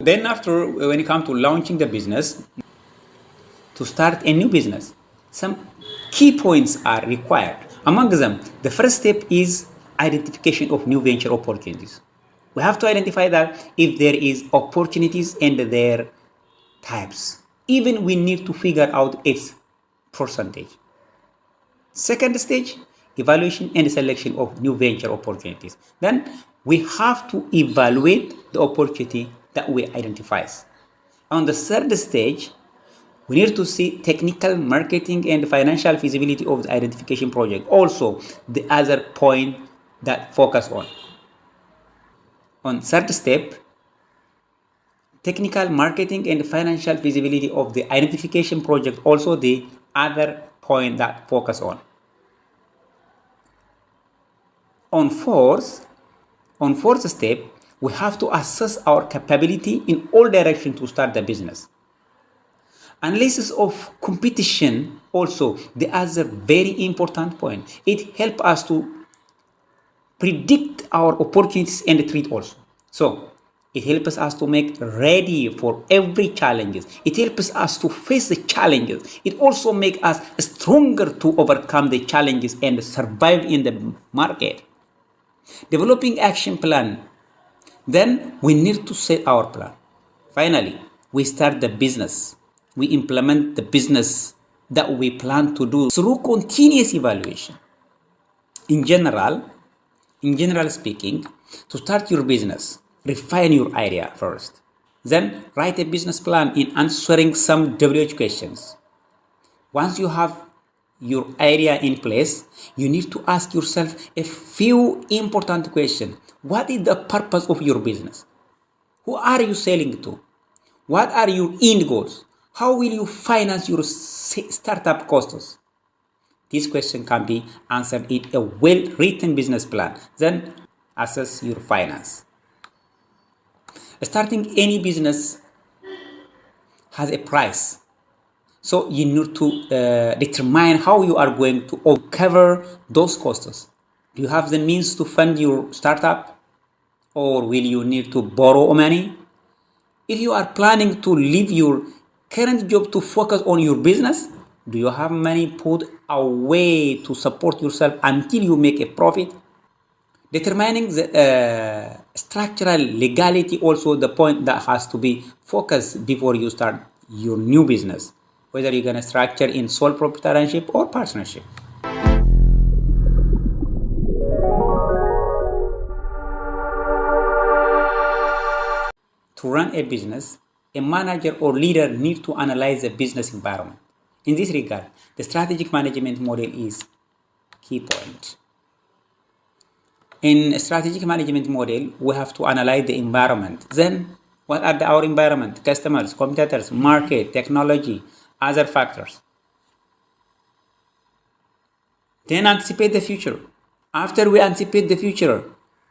Then after, when it comes to launching the business, to start a new business, some key points are required. Among them, the first step is identification of new venture opportunities. We have to identify that if there is opportunities and their types. Even we need to figure out its percentage. Second stage, evaluation and selection of new venture opportunities. Then we have to evaluate the opportunity that we identify. On the third stage, we need to see technical, marketing, and financial feasibility of the identification project. Also, the other point that focus on. On third step, technical, marketing, and financial feasibility of the identification project. Also, the other point that focus on. On fourth step, we have to assess our capability in all directions to start the business. Analysis of competition also, the other very important point. It helps us to predict our opportunities and treat also. So it helps us to make ready for every challenges. It helps us to face the challenges. It also makes us stronger to overcome the challenges and survive in the market. Developing action plan. Then we need to set our plan. Finally, we start the business. We implement the business that we plan to do through continuous evaluation. In general speaking, to start your business, refine your idea first. Then write a business plan in answering some WH questions. Once you have your idea in place, you need to ask yourself a few important questions. What is the purpose of your business? Who are you selling to? What are your end goals? How will you finance your startup costs? This question can be answered in a well-written business plan. Then assess your finance. Starting any business has a price. So you need to determine how you are going to cover those costs. Do you have the means to fund your startup? Or will you need to borrow money? If you are planning to leave your current job to focus on your business, do you have money put away to support yourself until you make a profit? Determining the structural legality, also the point that has to be focused before you start your new business, whether you're going to structure in sole proprietorship or partnership. To run a business, a manager or leader needs to analyze the business environment. In this regard, the strategic management model is key point. In a strategic management model, we have to analyze the environment. Then, what are our environment? Customers, competitors, market, technology, other factors. Then anticipate the future. After we anticipate the future,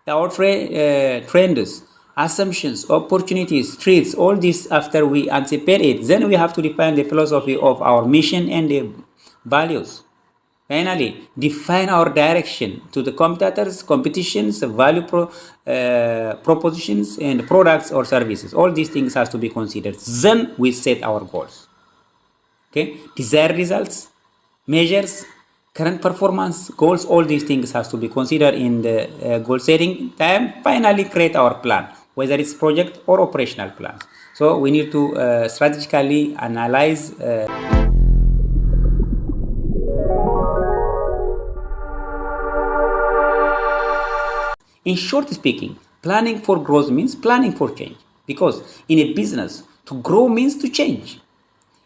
our trends, assumptions, opportunities, threats, all this after we anticipate it, then we have to define the philosophy of our mission and the values. Finally, define our direction to the competitors, competitions, value propositions, and products or services. All these things has to be considered. Then we set our goals. Okay, desired results, measures, current performance, goals, all these things has to be considered in the goal setting time. Finally, create our plan, whether it's project or operational plans. So we need to strategically analyze. In short speaking, planning for growth means planning for change. Because in a business, to grow means to change.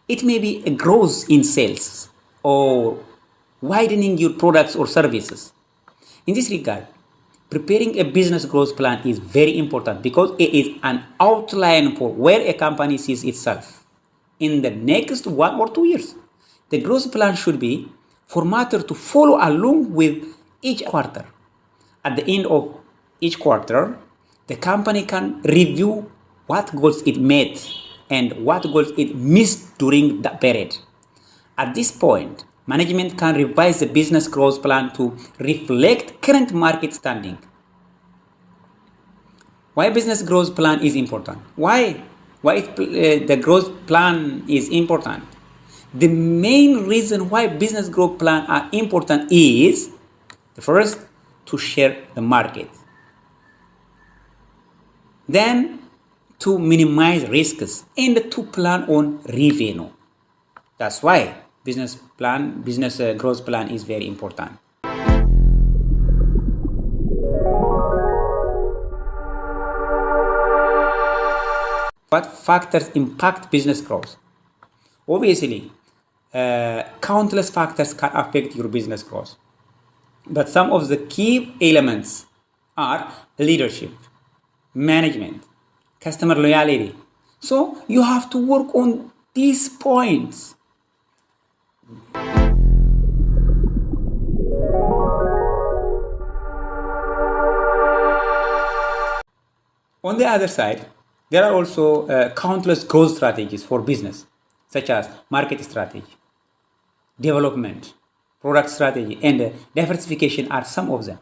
It may be a growth in sales or widening your products or services. In this regard, preparing a business growth plan is very important because it is an outline for where a company sees itself in the next 1 or 2 years. The growth plan should be formatted to follow along with each quarter. At the end of each quarter, the company can review what goals it met and what goals it missed during that period. At this point, management can revise the business growth plan to reflect current market standing. Why business growth plan is important? Why? the growth plan is important. The main reason why business growth plans are important is, first, to share the market, then to minimize risks, and to plan on revenue. That's why business growth plan is very important. What factors impact business growth? Obviously, countless factors can affect your business growth. But some of the key elements are leadership, management, customer loyalty. So you have to work on these points. On the other side, there are also countless growth strategies for business, such as market strategy, development, product strategy, and diversification are some of them.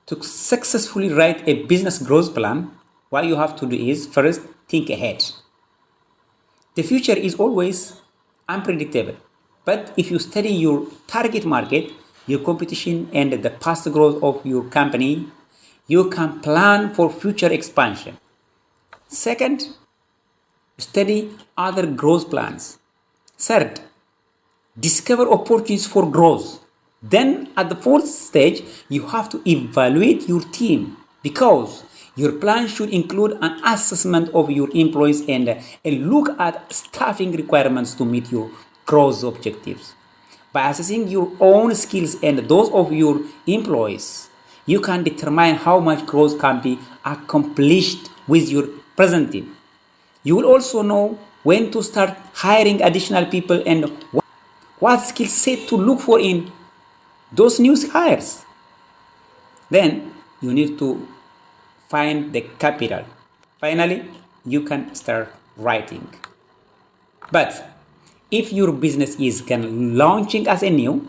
To successfully write a business growth plan, what you have to do is first think ahead. The future is always unpredictable, but if you study your target market, your competition, and the past growth of your company, you can plan for future expansion. Second, study other growth plans. Third, discover opportunities for growth. Then at the fourth stage, you have to evaluate your team, because your plan should include an assessment of your employees and a look at staffing requirements to meet your growth objectives. By assessing your own skills and those of your employees, you can determine how much growth can be accomplished with your present team. You will also know when to start hiring additional people and what skill set to look for in those new hires. Then you need to find the capital. Finally, you can start writing. But if your business is launching as a new,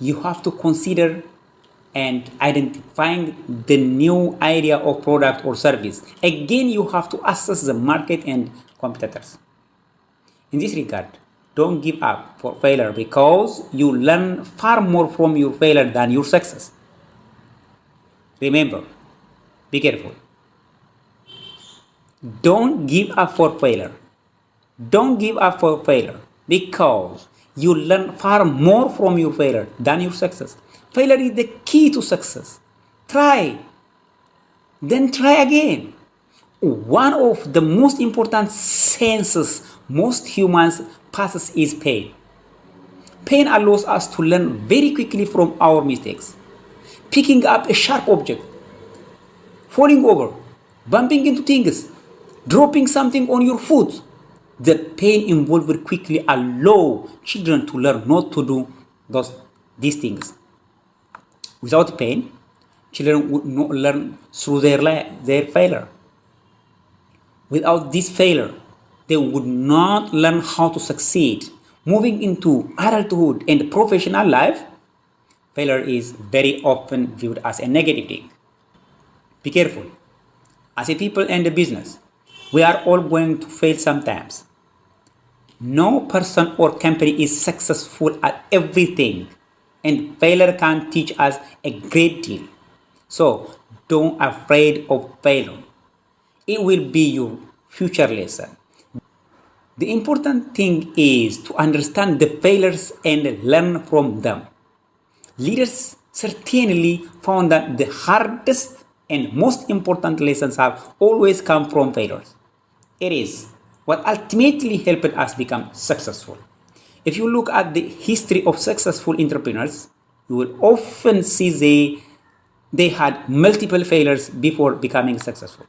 you have to consider and identifying the new idea of product or service. Again, you have to assess the market and competitors. In this regard, don't give up for failure, because you learn far more from your failure than your success. Remember, be careful. Don't give up for failure. Don't give up for failure, because you learn far more from your failure than your success. Failure is the key to success. Try, then try again. One of the most important senses most humans passes is pain. Pain allows us to learn very quickly from our mistakes. Picking up a sharp object, falling over, bumping into things, dropping something on your foot. The pain involved quickly allow children to learn not to do these things. Without pain, children would not learn through their failure. Without this failure, they would not learn how to succeed. Moving into adulthood and professional life, failure is very often viewed as a negative thing. Be careful. As a people and a business, we are all going to fail sometimes. No person or company is successful at everything, and failure can teach us a great deal. So don't be afraid of failure. It will be your future lesson. The important thing is to understand the failures and learn from them. Leaders certainly found that the hardest and most important lessons have always come from failures. It is what ultimately helped us become successful. If you look at the history of successful entrepreneurs, you will often see they had multiple failures before becoming successful.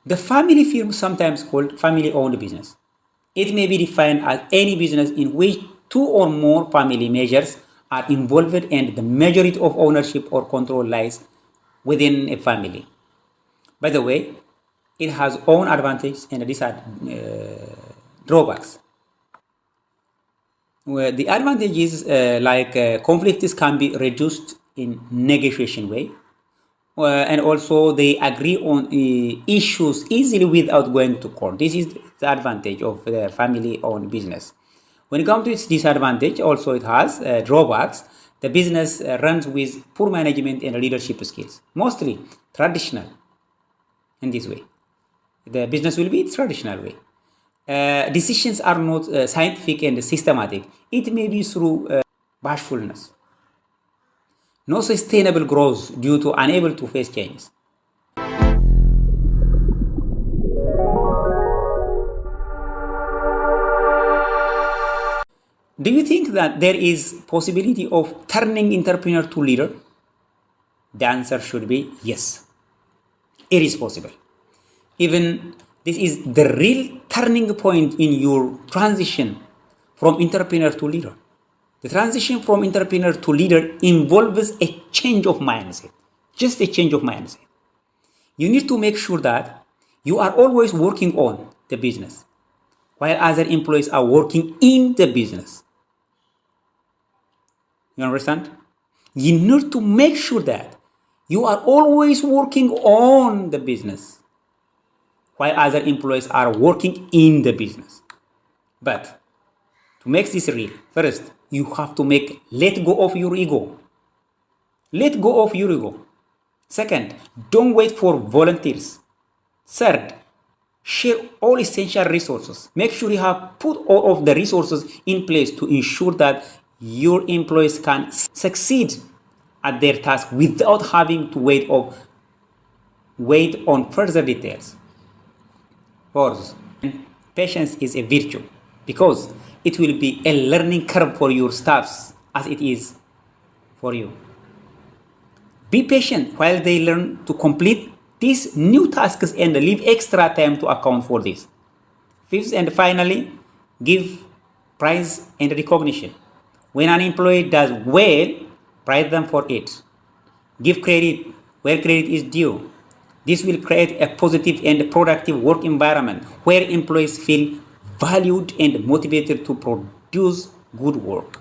The family firm, sometimes called family-owned business. It may be defined as any business in which two or more family members are involved and the majority of ownership or control lies within a family. By the way, it has own advantages and drawbacks. Well, the advantage is conflicts can be reduced in negotiation way, and also they agree on issues easily without going to court. This is the advantage of the family-owned business. When it comes to its disadvantage, also it has drawbacks. The business runs with poor management and leadership skills, mostly traditional. In this way, the business will be traditional way. Decisions are not scientific and systematic. It may be through bashfulness. No sustainable growth due to unable to face change. Do you think that there is possibility of turning entrepreneur to leader? The answer should be yes. It is possible. Even this is the real turning point in your transition from entrepreneur to leader. The transition from entrepreneur to leader involves a change of mindset, just a change of mindset. You need to make sure that you are always working on the business, while other employees are working in the business. You understand? You need to make sure that you are always working on the business, while other employees are working in the business. But to make this real, first, you have to let go of your ego. Let go of your ego. Second, don't wait for volunteers. Third, share all essential resources. Make sure you have put all of the resources in place to ensure that your employees can succeed at their task without having to wait on further details. Fourth, patience is a virtue because it will be a learning curve for your staffs as it is for you. Be patient while they learn to complete these new tasks and leave extra time to account for this. Fifth and finally, give praise and recognition. When an employee does well, praise them for it. Give credit where credit is due. This will create a positive and productive work environment where employees feel valued and motivated to produce good work.